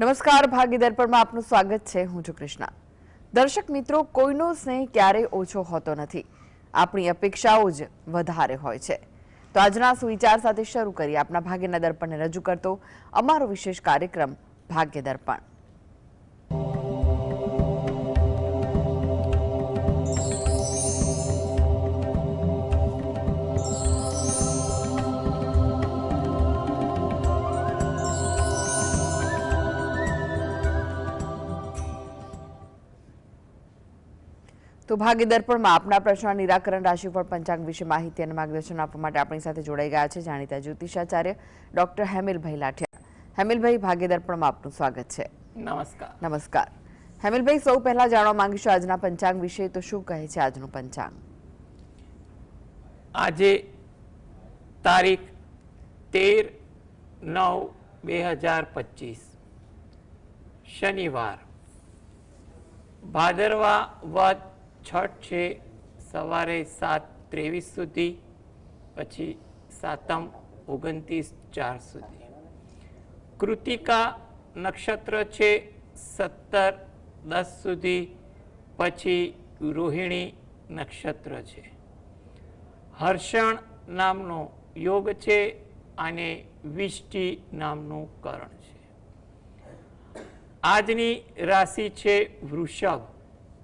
નમસ્કાર, ભાગ્ય દર્પણમાં આપનું સ્વાગત છે. હું છું કૃષ્ણા. દર્શક મિત્રો, કોઈનો સ્નેહ ક્યારેય ઓછો હોતો નથી. આપણી અપેક્ષાઓ જ વધારે હોય છે. તો આજના સુવિચાર સાથે શરૂ કરીએ આપના ભાગ્યના દર્પણને રજૂ કરતો અમારો વિશેષ કાર્યક્રમ ભાગ્ય દર્પણ. તો ભાગ્ય દર્પણમાં આપના પ્રશ્ન નિરાકરણ, રાશિફળ, પંચાંગ વિશે માહિતી અને માર્ગદર્શન આપવા માટે આપણી સાથે જોડાઈ ગયા છે જાણીતા જ્યોતિષાચાર્ય ડોક્ટર હેમિલભાઈ લાઠિયા. હેમિલભાઈ, ભાગ્ય દર્પણમાં આપનું સ્વાગત છે. નમસ્કાર. નમસ્કાર. હેમિલભાઈ, સૌ પહેલા જાણવા માંગીશું આજના પંચાંગ વિશે. તો શું કહે છે આજનું પંચાંગ? આજે તારીખ 13/9/2025 શનિવાર, ભાદરવા વદ છઠ છે સવારે 7:23 સુધી, પછી સાતમ 29:04 સુધી. કૃતિકા નક્ષત્ર છે 17:10 સુધી, પછી રોહિણી નક્ષત્ર છે. હર્ષણ નામનો યોગ છે અને વિષ્ટિ નામનું કરણ છે. આજની રાશિ છે વૃષભ,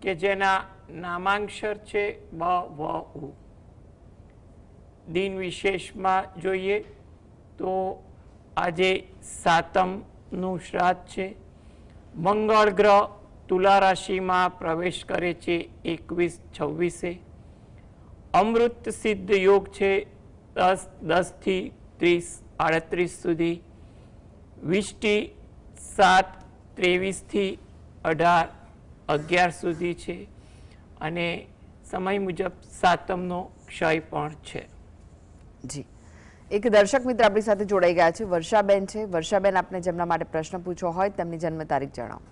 કે જેના નામાંક્ષર છે બ, વ, ઉ. દિન વિશેષમાં જોઈએ તો આજે સાતમનું શ્રાદ્ધ છે. મંગળ ગ્રહ તુલા રાશિમાં પ્રવેશ કરે છે 21-26. અમૃત સિદ્ધ યોગ છે 10 થી 30-38 સુધી. વિષ્ટિ 7:23 થી 18-11 સુધી છે અને સમય મુજબ સાતમનો ક્ષય પણ છે. જી, એક દર્શક મિત્ર આપણી સાથે જોડાઈ ગયા છે, વર્ષાબેન છે. વર્ષાબેન, આપને જેમના માટે પ્રશ્ન પૂછવો હોય તેમની જન્મ તારીખ જણાવો.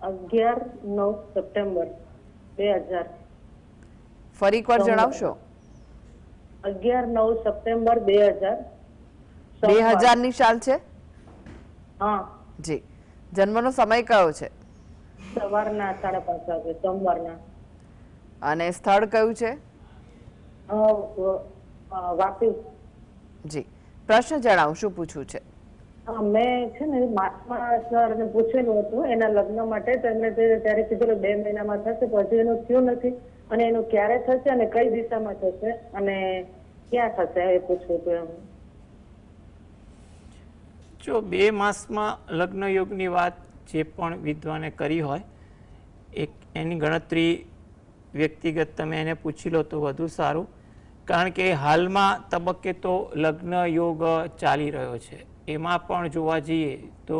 11-9 સપ્ટેમ્બર 2000. ફરી એકવાર જણાવશો? 11-9 સપ્ટેમ્બર 2000. 2000 ની સાલ છે? હા. જી. જન્મનો સમય કયો છે? સવારના 5:30 વાગે, સોમવારના. અને સ્થળ કયું છે? વાપી. જી. પ્રશ્ન જણાવો, શું પૂછવું છે? મેં છે ને માસમાં સરને પૂછેલું હતું એના લગ્ન માટે, તો એમને ત્યારે કીધેલું 2 મહિનામાં થશે, પછી એનું થયું નથી. અને એનું ક્યારે થશે અને કઈ દિશામાં થશે અને ક્યાં થશે એ પૂછવું હતું એમ. જો 2 માસમાં લગ્ન યોગની વાત જે પણ વિદ્વાને કરી હોય, એની ગણતરી વ્યક્તિગત તમે એને પૂછી લો તો વધુ સારું. કારણ કે હાલમાં તબક્કે તો લગ્ન યોગ ચાલી રહ્યો છે. એમાં પણ જોવા જઈએ તો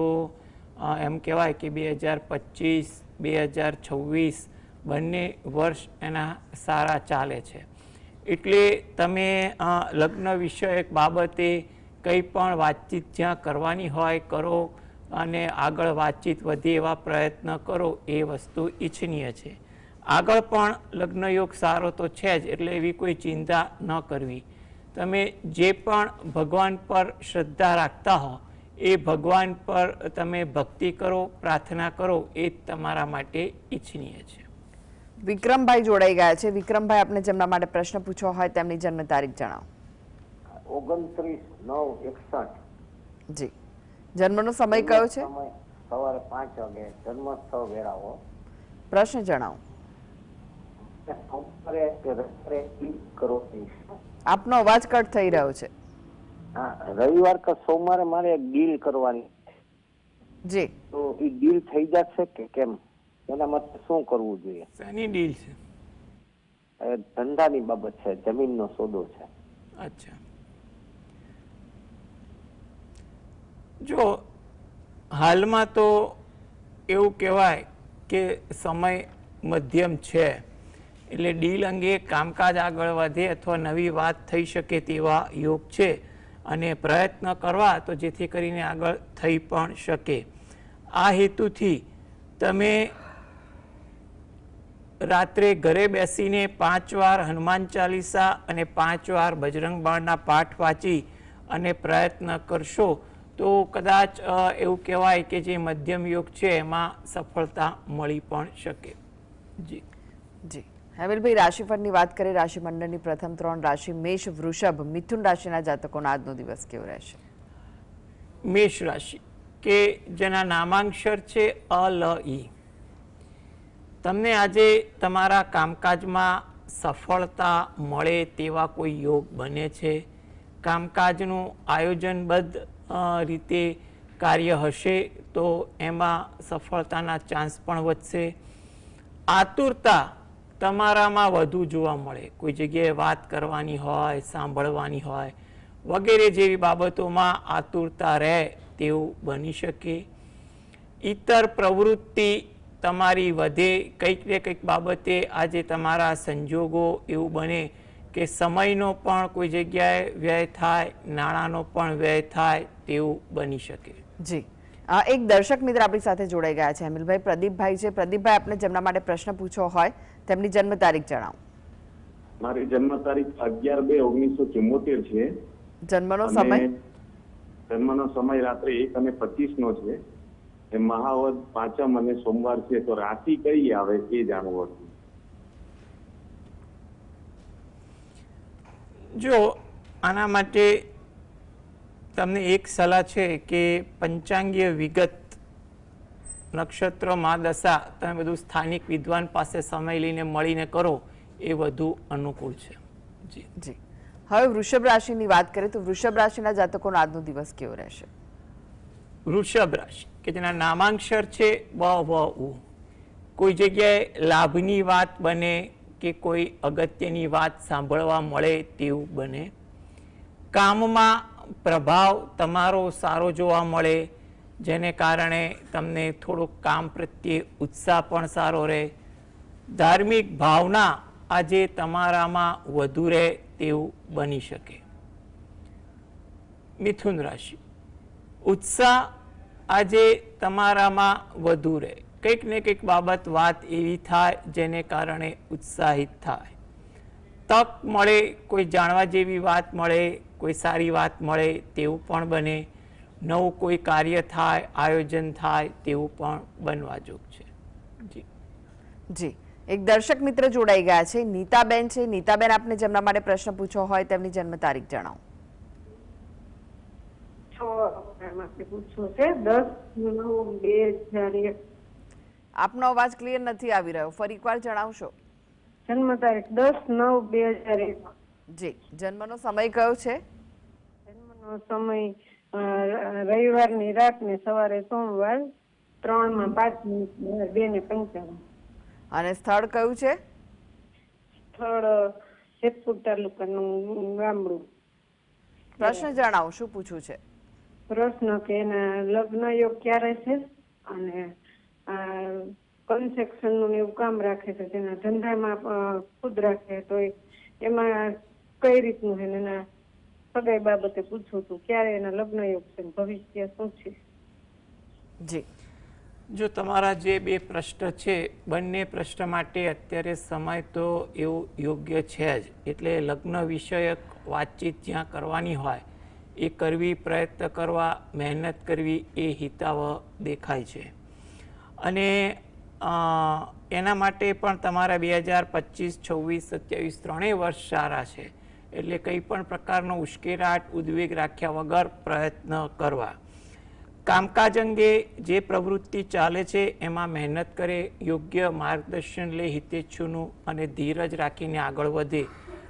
એમ કહેવાય કે 2025-2026 બંને વર્ષ એના સારા ચાલે છે. એટલે તમે લગ્ન વિષયક બાબતે કંઈ પણ વાતચીત જ્યાં કરવાની હોય કરો અને આગળ વાતચીત વધે એવા પ્રયત્ન કરો, એ વસ્તુ ઈચ્છનીય છે. આગળ પણ લગ્ન યોગ સારો તો છે જ, એટલે એવી કોઈ ચિંતા ન કરવી. તમે જે પણ ભગવાન પર શ્રદ્ધા રાખતા હો એ ભગવાન પર તમે ભક્તિ કરો, પ્રાર્થના કરો, એ જ તમારા માટે ઈચ્છનીય છે. વિક્રમભાઈ જોડાઈ ગયા છે. વિક્રમભાઈ, આપને જેમના માટે પ્રશ્ન પૂછવો હોય તેમની જન્મ તારીખ જણાવો. 29/9/61. જી. જન્મનો સમય કયો છે? સવારે 5 વાગે. જન્મોત્સવ વેરાવો. પ્રશ્ન જણાવો. આપનો અવાજ કટ થઈ રહ્યો છે. હા, રવિવાર કે સોમવારે મારે એક ડીલ કરવાની. જી. તો એ ડીલ થઈ જશે કે કેમ? એના માટે શું કરવું જોઈએ? શેની ડીલ છે? ધંધાની બાબત છે, જમીનનો સોદો છે. અચ્છા. જો હાલમાં તો એવું કહેવાય કે સમય મધ્યમ છે, એટલે ડીલ અંગે કામકાજ આગળ વધે અથવા નવી વાત થઈ શકે તેવા યોગ છે. અને પ્રયત્ન કરવા તો જેથી કરીને આગળ થઈ પણ શકે. આ હેતુથી તમે રાત્રે ઘરે બેસીને 5 વાર હનુમાન ચાલીસા અને 5 વાર બજરંગ બાણના પાઠ વાંચી અને પ્રયત્ન કરશો તો કદાચ એવું કહેવાય કે જે મધ્યમ યોગ છે એમાં સફળતા મળી પણ શકે. જી જી હેમિલભાઈ, રાશિફળની વાત કરીએ. રાશિમંડળની પ્રથમ 3 રાશિ મેષ, વૃષભ, મિથુન રાશિના જાતકોનો આજનો દિવસ કેવો રહેશે? મેષ રાશિ કે જેના નામાંક્ષર છે અ લ ઈ. તમને આજે તમારા કામકાજમાં સફળતા મળે તેવા કોઈ યોગ બને છે. કામકાજનું આયોજનબદ્ધ રીતે કાર્ય હશે તો એમાં સફળતાના ચાન્સ પણ વધશે. આતુરતા તમારામાં વધુ જોવા મળે. કોઈ જગ્યાએ વાત કરવાની હોય, સાંભળવાની હોય વગેરે જેવી બાબતોમાં આતુરતા રહે તેવું બની શકે. ઇતર પ્રવૃત્તિ તમારી વધે. કંઈક ને કંઈક બાબતે આજે તમારા સંજોગો એવું બને કે સમયનો પણ કોઈ જગ્યાએ વ્યય થાય, નાણાંનો પણ વ્યય થાય તેવું બની શકે. જી એક દર્શક મિત્ર આપણી સાથે જોડાઈ ગયા છે. હેમિલભાઈ, પ્રદીપભાઈ છે. પ્રદીપભાઈ, આપને જેમના માટે પ્રશ્ન પૂછવો હોય તેમની જન્મ તારીખ જણાવો. મારી જન્મ તારીખ 11/2/1974 છે. જન્મનો સમય? જન્મનો સમય રાત્રે 1:25 નો છે. એ મહાવદ પાંચમ અને સોમવાર છે. તો રાશિ કઈ આવે એ જાણવું હતું. જો આના માટે તમને એક સલાહ છે કે પંચાંગીય વિગત, નક્ષત્ર, મહાદશા તમે બધું સ્થાનિક વિદ્વાન પાસે સમય લઈને મળીને કરો એ વધુ અનુકૂળ છે. જી જી હવે વૃષભ રાશિની વાત કરીએ તો વૃષભ રાશિના જાતકોનો આજનો દિવસ કેવો રહેશે? વૃષભ રાશિ કે જેના નામાંક્ષર છે બ વ ઉ. કોઈ જગ્યાએ લાભની વાત બને કે કોઈ અગત્યની વાત સાંભળવા મળે તેવું બને. કામમાં પ્રભાવ તમારો સારો જોવા મળે, જેને કારણે તમને થોડુંક કામ પ્રત્યે ઉત્સાહ પણ સારો રહે. ધાર્મિક ભાવના આજે તમારામાં વધુ રહે તેવું બની શકે. મિથુન રાશિ, ઉત્સાહ આજે તમારામાં વધુ રહે. કંઈક ને કંઈક બાબત વાત એવી થાય જેને કારણે ઉત્સાહિત થાય. તક મળે, કોઈ જાણવા જેવી વાત મળે, કોઈ સારી વાત મળે તેવું પણ બને. નવું કોઈ કાર્ય થાય, આયોજન થાય તેવું પણ બનવા જોગ છે. જી જી એક દર્શક મિત્ર જોડાઈ ગયા છે. નીતાબેન છે. નીતાબેન, આપને જેમના માટે પ્રશ્ન પૂછવો હોય તેમની જન્મ તારીખ જણાવો. પૂછવું છે 10/9/2001. આપનો અવાજ ક્લિયર નથી આવી રહ્યો, ફરી એકવાર જણાવશો? જન્મ તારીખ 10/9/2001. જી જન્મનો સમય કયો છે? જન્મનો સમય રવિવારની રાત ને સવારે સોમવાર 3:05 2:55. અને સ્થળ કયું છે? સ્થળ જેતપુર તાલુકાનું ગામડું. પ્રશ્ન જણાવો, શું પૂછવું છે? પ્રશ્ન કે એના લગ્ન યોગ ક્યારે છે અને કન્સ્ટ્રક્શન નું એવું કામ રાખે છે, તેના ધંધામાં ખુદ રાખે તો એમાં કઈ રીતનું છે, એના સગાઈ બાબતે પૂછવું હતું. ક્યારે એના લગ્ન યોગ છે, ભવિષ્ય શું છે? જી જો તમારા જે બે પ્રશ્ન છે બંને પ્રશ્ન માટે અત્યારે સમય તો એવું યોગ્ય છે જ. એટલે લગ્ન વિષયક વાતચીત જ્યાં કરવાની હોય એ કરવી, પ્રયત્ન કરવા, મહેનત કરવી એ હિતાવહ દેખાય છે. અને એના માટે પણ તમારા 2025, 26, 27 ત્રણેય વર્ષ સારા છે. એટલે કંઈ પણ પ્રકારનો ઉશ્કેરાટ, ઉદ્વેગ રાખ્યા વગર પ્રયત્ન કરવા. કામકાજ અંગે જે પ્રવૃત્તિ ચાલે છે એમાં મહેનત કરે, યોગ્ય માર્ગદર્શન લે હિતેચ્છુનું અને ધીરજ રાખીને આગળ વધે.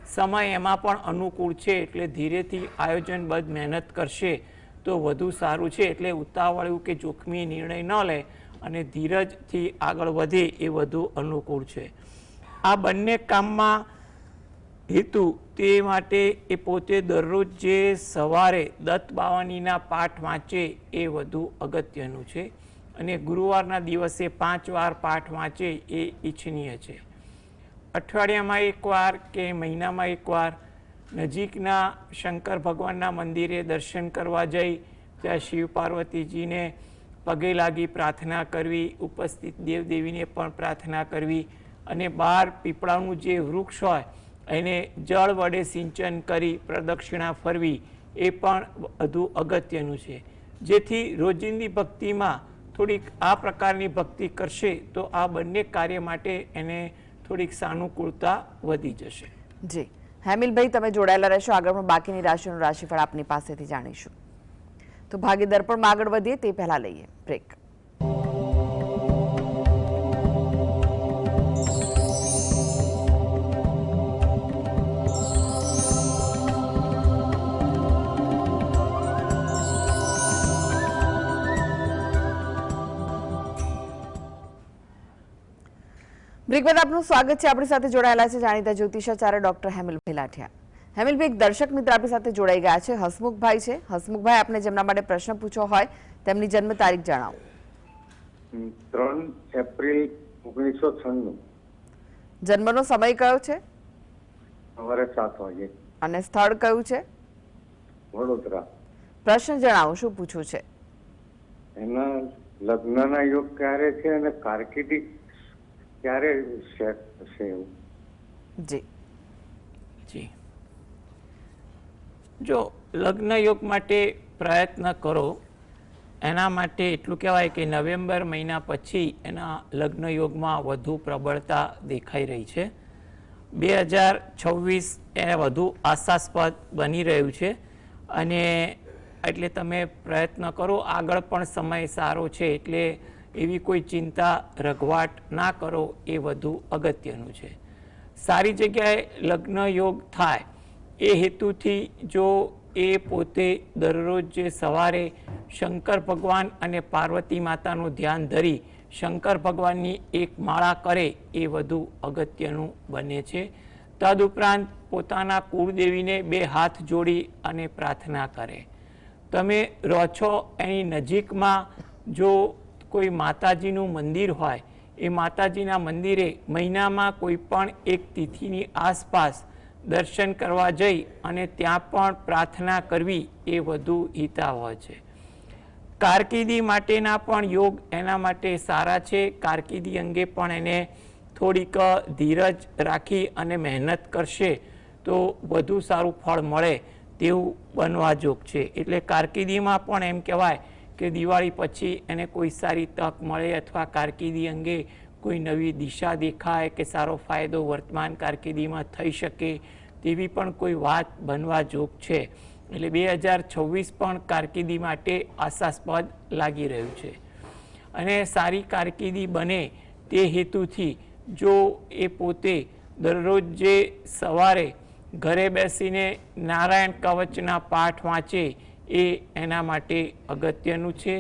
સમય એમાં પણ અનુકૂળ છે એટલે ધીરેથી આયોજનબદ્ધ મહેનત કરશે તો વધુ સારું છે. એટલે ઉતાવળું કે જોખમી નિર્ણય ન લે અને ધીરજથી આગળ વધે એ વધુ અનુકૂળ છે. આ બંને કામમાં હેતુ તે માટે એ પોતે દરરોજ જે સવારે દત્ત બાવાનીના પાઠ વાંચે એ વધુ અગત્યનું છે. અને ગુરુવારના દિવસે 5 વાર પાઠ વાંચે એ ઈચ્છનીય છે. અઠવાડિયામાં એકવાર કે મહિનામાં એકવાર નજીકના શંકર ભગવાનના મંદિરે દર્શન કરવા જઈ ત્યાં શિવ પાર્વતીજીને પગે લાગી પ્રાર્થના કરવી, ઉપસ્થિત દેવદેવીને પણ પ્રાર્થના કરવી અને બહાર પીપળાનું જે વૃક્ષ હોય એને જળ વડે સિંચન કરી પ્રદક્ષિણા ફરવી એ પણ વધુ અગત્યનું છે. જેથી રોજિંદી ભક્તિમાં થોડીક આ પ્રકારની ભક્તિ કરશે તો આ બંને કાર્ય માટે એને થોડીક સાનુકૂળતા વધી જશે. જી હેમિલભાઈ, તમે જોડાયેલા રહેશો. આગળ પણ બાકીની રાશિનું રાશિફળ આપની પાસેથી જાણીશું. તો ભાગ્ય દર્પણમાં આગળ વધીએ તે પહેલા લઈએ બ્રેક. બ્રેક બાદ આપનું સ્વાગત છે. આપણી સાથે જોડાયેલા છે જાણીતા જ્યોતિષાચાર્ય ડોક્ટર હેમિલભાઈ લાઠિયા. હેમિલભાઈ, એક દર્શક મિત્ર આપણી સાથે જોડાઈ ગયા છે, હસમુખભાઈ છે. હસમુખભાઈ, આપને જેમના માટે પ્રશ્ન પૂછવો હોય તેમની જન્મ તારીખ જણાવો. 3 એપ્રિલ 1996. જન્મનો સમય કયો છે સવારે 7 વાગે. અને સ્થળ કયું છે? વડોદરા. પ્રશ્ન જણાવો, શું પૂછવું છે? એના લગ્નના યોગ ક્યારે છે અને કારકિર્દી ક્યારે સેટ થશે એવું? જી જી, જો લગ્ન યોગ માટે પ્રયત્ન કરો, એના માટે એટલું કહેવાય કે નવેમ્બર મહિના પછી એના લગ્ન યોગમાં વધુ પ્રબળતા દેખાઈ રહી છે. 2026 એ વધુ આશાસ્પદ બની રહ્યું છે અને એટલે તમે પ્રયત્ન કરો. આગળ પણ સમય સારો છે એટલે એવી કોઈ ચિંતા રઘવાટ ના કરો, એ વધુ અગત્યનું છે. સારી જગ્યાએ લગ્ન યોગ થાય એ હેતુથી જો એ પોતે દરરોજ જે સવારે શંકર ભગવાન અને પાર્વતી માતાનું ધ્યાન ધરી શંકર ભગવાનની એક માળા કરે એ વધુ અગત્યનું બને છે. તદુપરાંત પોતાના કુળદેવીને 2 હાથ જોડી અને પ્રાર્થના કરે. તમે રહો છો એની નજીકમાં જો કોઈ માતાજીનું મંદિર હોય, એ માતાજીના મંદિરે મહિનામાં કોઈ પણ એક તિથિની આસપાસ દર્શન કરવા જઈ અને ત્યાં પણ પ્રાર્થના કરવી એ વધુ હિતાવહ છે. કારકિર્દી માટેના પણ યોગ એના માટે સારા છે. કારકિર્દી અંગે પણ એને થોડીક ધીરજ રાખી અને મહેનત કરશે તો વધુ સારું ફળ મળે તેવું બનવા જોગ છે. એટલે કારકિર્દીમાં પણ એમ કહેવાય કે દિવાળી પછી એને કોઈ સારી તક મળે અથવા કારકિર્દી અંગે કોઈ નવી દિશા દેખાય કે સારો ફાયદો વર્તમાન કારકિર્દીમાં થઈ શકે તેવી પણ કોઈ વાત બનવા જોગ છે. એટલે 2026 પણ કારકિર્દી માટે આશાસ્પદ લાગી રહ્યું છે. અને સારી કારકિર્દી બને તે હેતુથી જો એ પોતે દરરોજ જે સવારે ઘરે બેસીને નારાયણ કવચના પાઠ વાંચે એ એના માટે અગત્યનું છે.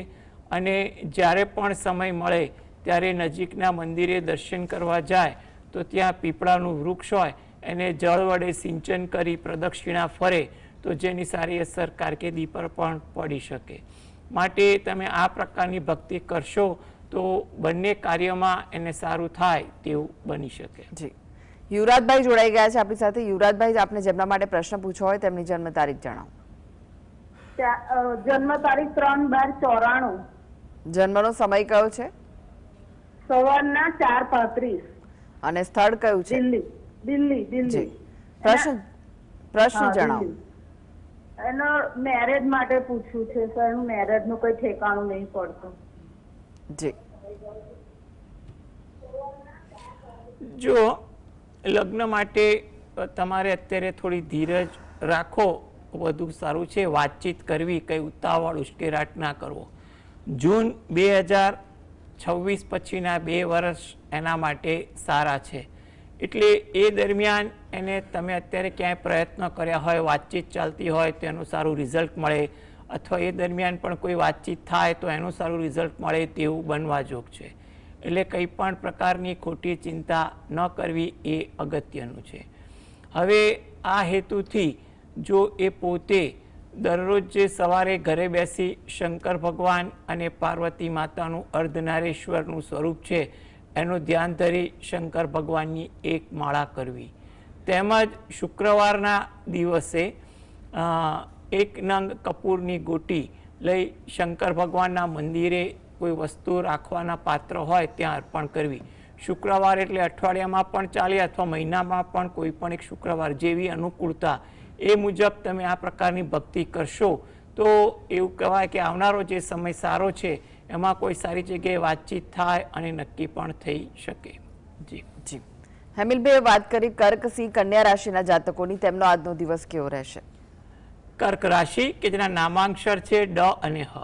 અને જ્યારે પણ સમય મળે ત્યારે નજીકના મંદિરે દર્શન કરવા જાય તો ત્યાં પીપળાનું વૃક્ષ હોય એને જળ વડે સિંચન કરી પ્રદક્ષિણા ફરે તો જેની સારી અસર કારકિર્દી પર પણ પડી શકે. માટે તમે આ પ્રકારની ભક્તિ કરશો તો બંને કાર્યમાં એને સારું થાય તેવું બની શકે. જી, યુવરાજભાઈ જોડાઈ ગયા છે આપણી સાથે. યુવરાજભાઈ, આપને જેમના માટે પ્રશ્ન પૂછવો હોય તેમની જન્મ તારીખ જણાવો. જન્મ તારીખ 3/12/94. જન્મનો સમય કયો છે? સવારના 4:35. અને સ્થળ કયું છે? દિલ્હી. પ્રશ્ન જણાવો. એનો મેરેજ માટે પૂછવું છે સર. એનું મેરેજ નું કોઈ ઠેકાણું નહીં પડતું. જી, જો લગ્ન માટે તમારે અત્યારે થોડી ધીરજ રાખો, વધુ સારું છે. વાતચીત કરવી, કંઈ ઉતાવળ ઉશ્કેરાટ ના કરવો. જૂન 2026 પછીના 2 વર્ષ એના માટે સારા છે. એટલે એ દરમિયાન એને તમે અત્યારે ક્યાંય પ્રયત્ન કર્યા હોય, વાતચીત ચાલતી હોય તો એનું સારું રિઝલ્ટ મળે, અથવા એ દરમિયાન પણ કોઈ વાતચીત થાય તો એનું સારું રિઝલ્ટ મળે તેવું બનવા જોગ છે. એટલે કંઈ પણ પ્રકારની ખોટી ચિંતા ન કરવી એ અગત્યનું છે. હવે આ હેતુથી જો એ પોતે દરરોજ જે સવારે ઘરે બેસી શંકર ભગવાન અને પાર્વતી માતાનું અર્ધનારેશ્વરનું સ્વરૂપ છે એનું ધ્યાન ધરી શંકર ભગવાનની એક માળા કરવી, તેમજ શુક્રવારના દિવસે 1 નંગ કપૂરની ગોટી લઈ શંકર ભગવાનના મંદિરે કોઈ વસ્તુ રાખવાના પાત્ર હોય ત્યાં અર્પણ કરવી. શુક્રવાર એટલે અઠવાડિયામાં પણ ચાલે અથવા મહિનામાં પણ કોઈ પણ એક શુક્રવાર જેવી અનુકૂળતા એ મુજબ તમે આ પ્રકારની ભક્તિ કરશો તો એવું કહેવાય કે આવનારો જે સમય સારો છે એમાં કોઈ સારી જગ્યાએ વાતચીત થાય અને નક્કી પણ થઈ શકે. જી જી હેમિલભાઈ વાત કરી કર્ક, સિંહ, કન્યા રાશિના જાતકોની, તેમનો આજનો દિવસ કેવો રહેશે? કર્ક રાશિ કે જેના નામાંક્ષર છે ડ અને હ.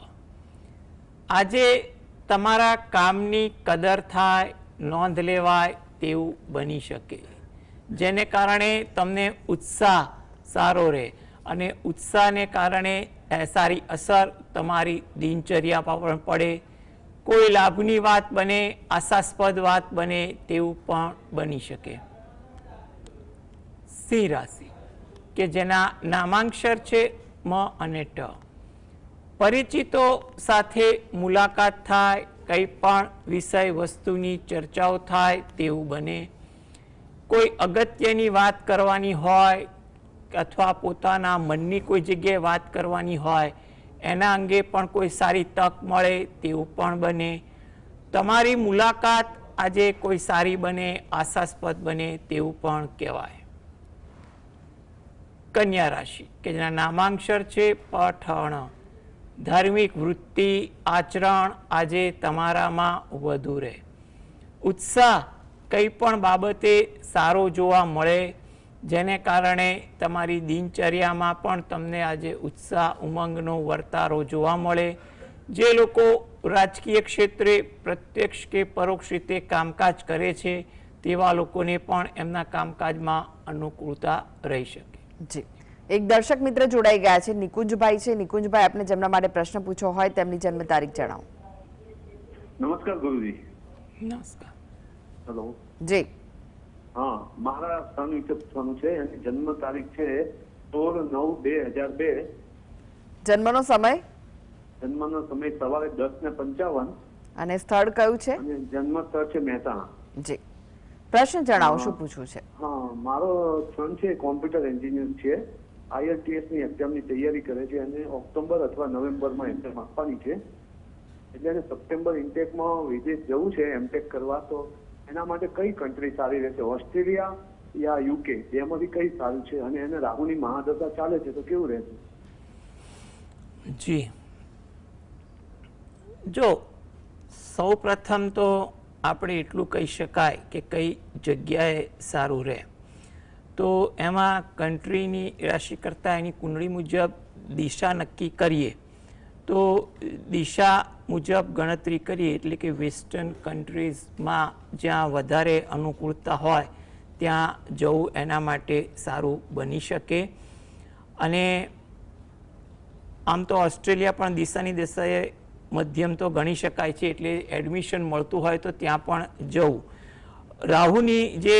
આજે તમારા કામની કદર થાય, નોંધ લેવાય તેવું બની શકે, જેને કારણે તમને ઉત્સાહ સારો રહે અને ઉત્સાહને કારણે સારી અસર તમારી દિનચર્યા પર પડે. કોઈ લાભની વાત બને, આશાસ્પદ વાત બને તેવું પણ બની શકે. સિંહ રાશિ કે જેના નામાંક્ષર છે મ અને ટ. પરિચિતો સાથે મુલાકાત થાય, કંઈ પણ વિષય વસ્તુની ચર્ચાઓ થાય તેવું બને. કોઈ અગત્યની વાત કરવાની હોય અથવા પોતાના મનની કોઈ જગ્યાએ વાત કરવાની હોય એના અંગે પણ કોઈ સારી તક મળે તેવું પણ બને. તમારી મુલાકાત આજે કોઈ સારી બને, આશાસ્પદ બને તેવું પણ કહેવાય. કન્યા રાશિ કે જેના નામાંક્ષર છે પઠણ. ધાર્મિક વૃત્તિ, આચરણ આજે તમારામાં વધુ રહે. ઉત્સાહ કંઈ પણ બાબતે સારો જોવા મળે, જેને કારણે તમારી દિનચર્યામાં પણ તમને આજે ઉત્સાહ, ઉમંગનો વર્તારો જોવા મળે. જે લોકો રાજકીય ક્ષેત્રે પ્રત્યક્ષ કે પરોક્ષ રીતે કામકાજ કરે છે તેવા લોકોને પણ એમના કામકાજમાં અનુકૂળતા રહી શકે. જી એક દર્શક મિત્ર જોડાઈ ગયા છે, નિકુંજભાઈ છે. નિકુંજભાઈ, આપને જેમના માટે પ્રશ્ન પૂછવો હોય તેમની જન્મ તારીખ જણાવો. નમસ્કાર ગુરુજી. નમસ્કાર. હેલો. જી હા, મારા સન વિશે પૂછવાનું છે. એની જન્મ તારીખ છે 16/9/2002. જન્મનો સમય જન્મનો સમય સવારે 10:55 અને સ્થળ કયું છે? અને જન્મ સ્થળ છે મહેસાણા. જી પ્રશ્ન જણાવો, શું પૂછવું છે? હા, મારો સન છે કોમ્પ્યુટર એન્જિનિયર છે. IELTS ની એક્ઝામની તૈયારી કરે છે અને ઓક્ટોબર અથવા નવેમ્બરમાં એક્ઝામ આપવાની છે. એટલે એને સપ્ટેમ્બર ઇન્ટેકમાં વિદેશ જવું છે એમટેક કરવા. તો એના માટે કઈ કન્ટ્રી સારી રહેશે, ઓસ્ટ્રેલિયા યા UK? એમાંથી કઈ સારું છે? અને એને રાહુની મહાદશા ચાલે છે તો કેવું રહેશે? જી જો સૌ પ્રથમ તો આપણે એટલું કહી શકાય કે કઈ જગ્યાએ સારું રહે, તો એમાં કન્ટ્રીની રાશિ કરતાં એની કુંડળી મુજબ દિશા નક્કી કરીએ તો દિશા મુજબ ગણતરી કરીએ એટલે કે વેસ્ટર્ન કન્ટ્રીઝમાં જ્યાં વધારે અનુકૂળતા હોય ત્યાં જવું એના માટે સારું બની શકે. અને આમ તો ઓસ્ટ્રેલિયા પણ દિશાની દિશાએ મધ્યમ તો ગણી શકાય છે, એટલે એડમિશન મળતું હોય તો ત્યાં પણ જવું. રાહુની જે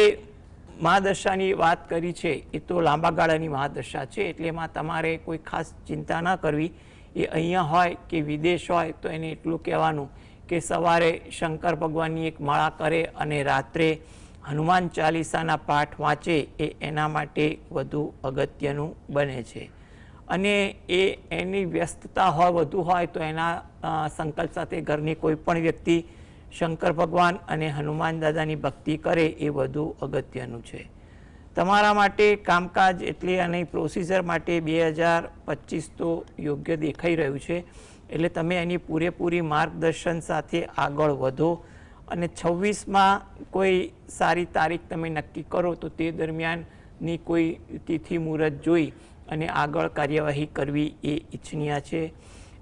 મહાદશાની વાત કરી છે એ તો લાંબા ગાળાની મહાદશા છે, એટલે એમાં તમારે કોઈ ખાસ ચિંતા ન કરવી. એ અહીંયા હોય કે વિદેશ હોય તો એને એટલું કહેવાનું કે સવારે શંકર ભગવાનની એક માળા કરે અને રાત્રે હનુમાન ચાલીસાના પાઠ વાંચે, એ એના માટે વધુ અગત્યનું બને છે. અને એની વ્યસ્તતા હોય વધુ હોય તો એના સંકલ્પ સાથે ઘરની કોઈ પણ વ્યક્તિ શંકર ભગવાન અને હનુમાન દાદાની ભક્તિ કરે એ વધુ અગત્યનું છે. તમારા માટે કામકાજ એટલે અને પ્રોસિજર માટે 2025 તો યોગ્ય દેખાઈ રહ્યું છે, એટલે તમે એની પૂરેપૂરી માર્ગદર્શન સાથે આગળ વધો. અને 26માં કોઈ સારી તારીખ તમે નક્કી કરો તો તે દરમિયાનની કોઈ તિથિ મુહૂર્ત જોઈ અને આગળ કાર્યવાહી કરવી એ ઈચ્છનીય છે.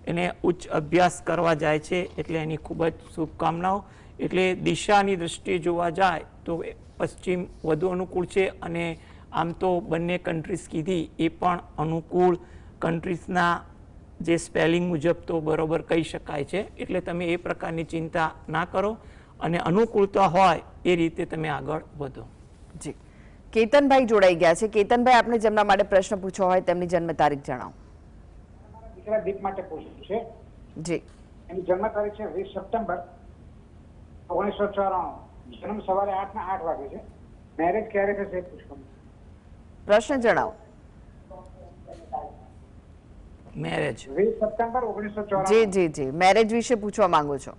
એને ઉચ્ચ અભ્યાસ કરવા જાય છે એટલે એની ખૂબ જ શુભકામનાઓ. એટલે દિશાની દૃષ્ટિએ જોવા જાય તો પશ્ચિમ વધુ અનુકૂળ છે, અને આમ તો બંને કન્ટ્રીઝ કીધી એ પણ અનુકૂળ કન્ટ્રીઝના જે સ્પેલિંગ મુજબ તો બરોબર કહી શકાય છે. એટલે તમે એ પ્રકારની ચિંતા ના કરો અને અનુકૂળતા હોય એ રીતે તમે આગળ વધો. જી કેતનભાઈ જોડાઈ ગયા છે. કેતનભાઈ, આપને જેમના માટે પ્રશ્ન પૂછવો હોય તેમની જન્મ તારીખ જણાવો. દીકરા દીપ માટે પૂછવું છે. જી એની જન્મ તારીખ છે 20 સપ્ટેમ્બર 1994. જન્મ સવારે 8:08 વાગે છે. મેરેજ ક્યારે થશે એ પૂછવાનું. પ્રશ્ન જણાવો. Marriage 20 September 1994. જી જી જી મેરેજ વિશે પૂછવા માંગુ છો?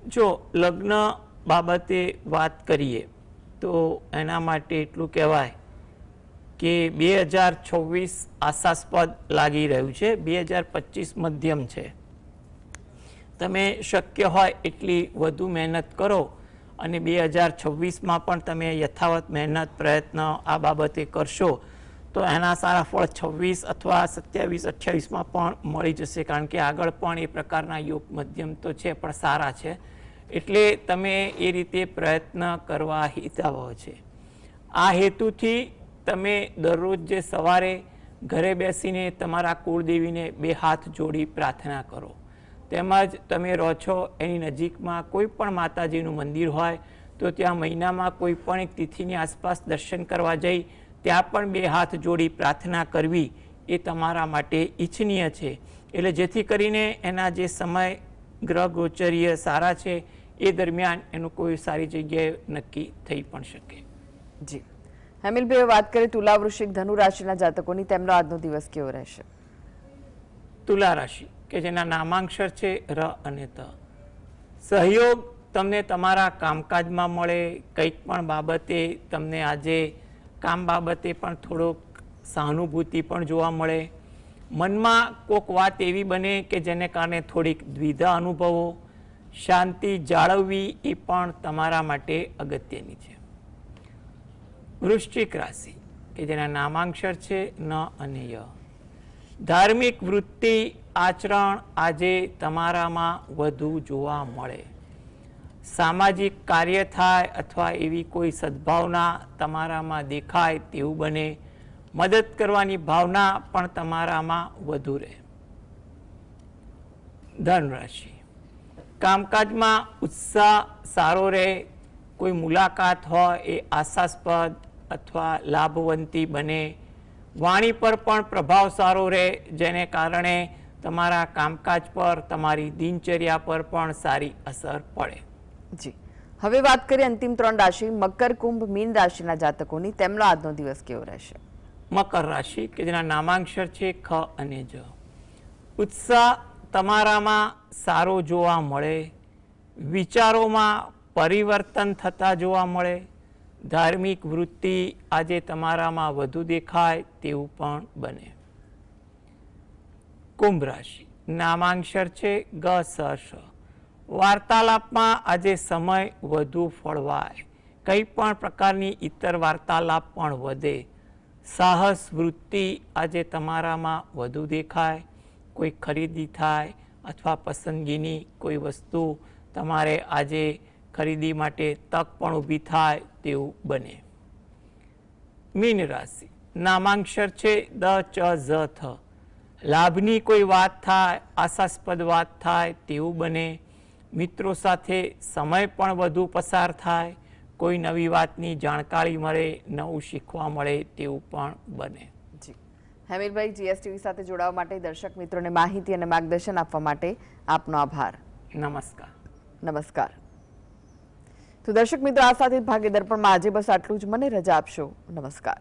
જો લગ્ન બાબતે વાત કરીએ તો એના માટે એટલું કહેવાય કે 2026 આશાસ્પદ લાગી રહ્યું છે, 2025 મધ્યમ છે. તમે શક્ય હોય એટલી વધુ મહેનત કરો અને 2026માં પણ તમે યથાવત મહેનત પ્રયત્ન આ બાબતે કરશો તો એના સારા ફળ 26 અથવા 27, 28માં પણ મળી જશે. કારણ કે આગળ પણ એ પ્રકારના યોગ મધ્યમ તો છે પણ સારા છે, એટલે તમે એ રીતે પ્રયત્ન કરવા હિતાવહ છે. આ હેતુથી તમે દરરોજ જે સવારે ઘરે બેસીને તમારા કુળદેવીને 2 હાથ જોડી પ્રાર્થના કરો, તેમજ તમે રહો છો એની નજીકમાં કોઈ પણ માતાજીનું મંદિર હોય તો ત્યાં મહિનામાં કોઈ પણ એક તિથિની આસપાસ દર્શન કરવા જઈ ત્યાં પણ 2 હાથ જોડી પ્રાર્થના કરવી એ તમારા માટે ઈચ્છનીય છે. એટલે જેથી કરીને એના જે સમય ગ્રહ ગોચરીય સારા છે એ દરમિયાન એનું કોઈ સારી જગ્યાએ નક્કી થઈ પણ શકે. જી હેમિલભાઈ, વાત કરીએ તુલા, વૃશ્ચિક, ધનુ રાશિના જાતકોની, તેમનો આજનો દિવસ કેવો રહેશે? તુલા રાશિ કે જેના નામાંક્ષર છે ર અને ત. સહયોગ તમને તમારા કામકાજમાં મળે, કંઈક પણ બાબતે તમને આજે કામ બાબતે પણ થોડોક સહાનુભૂતિ પણ જોવા મળે. મનમાં કોઈક વાત એવી બને કે જેને કારણે થોડીક દ્વિધા અનુભવો. શાંતિ જાળવવી એ પણ તમારા માટે અગત્યની છે. વૃશ્ચિક રાશિ કે જેના નામાંક્ષર છે ન અને ય. ધાર્મિક વૃત્તિ આચરણ આજે તમારામાં વધુ જોવા મળે. સામાજિક કાર્ય થાય અથવા એવી કોઈ સદ્ભાવના તમારામાં દેખાય તેવું બને. મદદ કરવાની ભાવના પણ તમારામાં વધુ રહે. ધન રાશિ, કામકાજમાં ઉત્સાહ સારો રહે. કોઈ મુલાકાત હોય એ આશાસ્પદ અથવા લાભવંતી બને. વાણી પર પણ પ્રભાવ સારો રહે, જેને કારણે તમારા કામકાજ પર, તમારી દિનચર્યા પર પણ સારી અસર પડે. જી હવે વાત કરીએ અંતિમ 3 રાશિ મકર, કુંભ, મીન રાશિના જાતકોની, તેમનો આજનો દિવસ કેવો રહેશે? મકર રાશિ કે જેના નામાંક્ષર છે ખ અને જ. ઉત્સાહ તમારામાં સારો જોવા મળે. વિચારોમાં પરિવર્તન થતા જોવા મળે. ધાર્મિક વૃત્તિ આજે તમારામાં વધુ દેખાય તેવું પણ બને. કુંભ રાશિ, નામાંક્ષર છે ગ, સ, શ. વાર્તાલાપમાં આજે સમય વધુ ફળવાય. કંઈ પણ પ્રકારની ઇતર વાર્તાલાપ પણ વધે. સાહસ વૃત્તિ આજે તમારામાં વધુ દેખાય. કોઈ ખરીદી થાય અથવા પસંદગીની કોઈ વસ્તુ તમારે આજે ખરીદી માટે તક પણ ઊભી થાય તેવું બને. મીન રાશિ, નામાંક્ષર છે દ, ચ, ઝ, થ. લાભની કોઈ વાત થાય, આશાસ્પદ વાત થાય તેવું બને. મિત્રો સાથે સમય પણ વધુ પસાર થાય. કોઈ નવી વાતની જાણકારી મળે, નવું શીખવા મળે તેવું પણ બને. જી હેમિલભાઈ, જીએસટીવી સાથે જોડાવા માટે, દર્શક મિત્રોને માહિતી અને માર્ગદર્શન આપવા માટે આપનો આભાર. નમસ્કાર. નમસ્કાર. તો દર્શક મિત્રો, આ સાથે ભાગ્ય દર્પણમાં આજે બસ આટલું જ. મને રજા આપશો. નમસ્કાર.